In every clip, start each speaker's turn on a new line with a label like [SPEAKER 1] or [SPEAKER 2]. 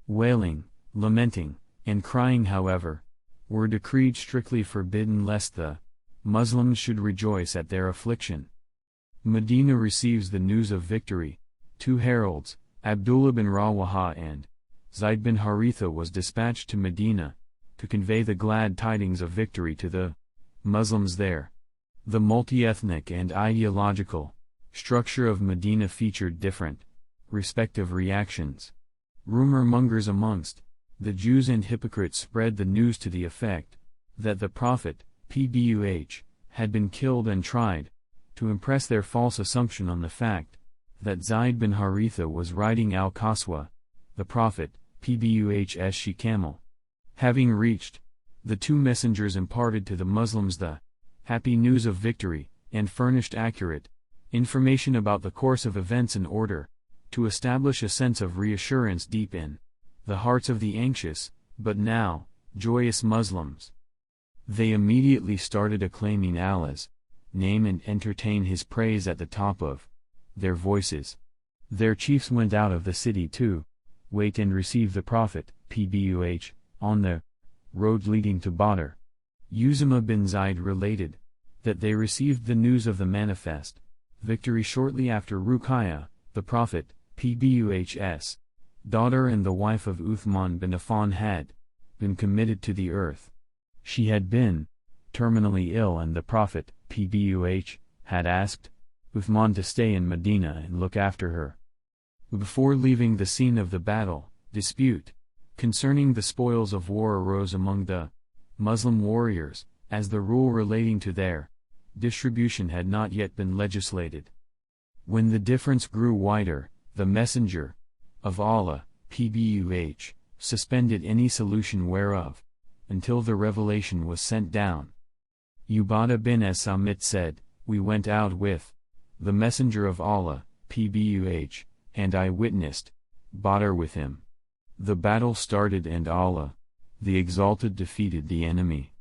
[SPEAKER 1] Wailing, lamenting, and crying, however, were decreed strictly forbidden, lest the Muslims should rejoice at their affliction. Medina receives the news of victory. 2 heralds, Abdullah bin Rawaha and Zayd bin Haritha, was dispatched to Medina to convey the glad tidings of victory to the Muslims there. The multi-ethnic and ideological structure of Medina featured different, respective reactions. Rumor mongers amongst the Jews and hypocrites spread the news to the effect that the Prophet, PBUH, had been killed, and tried to impress their false assumption on the fact that Zayd bin Haritha was riding Al-Qaswa, the Prophet, PBUH's she-camel. Having reached, the 2 messengers imparted to the Muslims the happy news of victory, and furnished accurate information about the course of events in order to establish a sense of reassurance deep in the hearts of the anxious, but now joyous Muslims. They immediately started acclaiming Allah's name and entertain His praise at the top of their voices. Their chiefs went out of the city to wait and receive the Prophet, PBUH, on the road leading to Badr. Usama bin Zayd related that they received the news of the manifest victory shortly after Ruqayya, the Prophet, PBUH's daughter and the wife of Uthman bin Affan, had been committed to the earth. She had been terminally ill, and the Prophet, PBUH, had asked Uthman to stay in Medina and look after her. Before leaving the scene of the battle, dispute concerning the spoils of war arose among the Muslim warriors, as the rule relating to their distribution had not yet been legislated. When the difference grew wider, the Messenger of Allah, PBUH, suspended any solution whereof until the revelation was sent down. Ubadah bin as-Samit said, "We went out with the Messenger of Allah, PBUH, and I witnessed Badr with him. The battle started and Allah, the Exalted, defeated the enemy.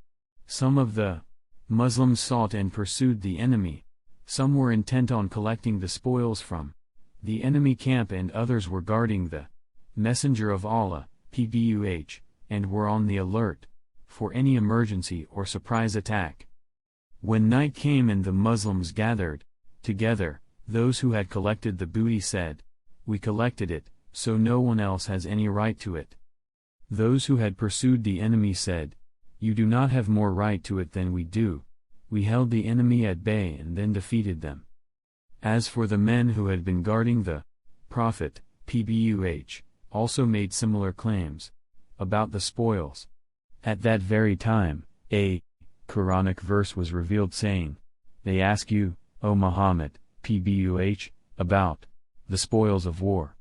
[SPEAKER 1] Some of the Muslims sought and pursued the enemy, some were intent on collecting the spoils from the enemy camp, and others were guarding the Messenger of Allah, PBUH, and were on the alert for any emergency or surprise attack. When night came and the Muslims gathered together, those who had collected the booty said, 'We collected it, so no one else has any right to it.' Those who had pursued the enemy said, 'You do not have more right to it than we do. We held the enemy at bay and then defeated them.' As for the men who had been guarding the Prophet, PBUH, also made similar claims about the spoils. At that very time, a Quranic verse was revealed saying, 'They ask you, O Muhammad, PBUH, about the spoils of war.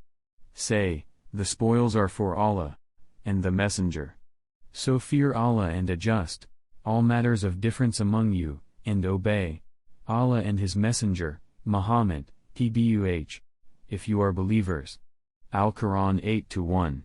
[SPEAKER 1] Say, the spoils are for Allah and the Messenger. So fear Allah and adjust all matters of difference among you, and obey Allah and His Messenger, Muhammad, PBUH, if you are believers.'" Al-Quran 8-1.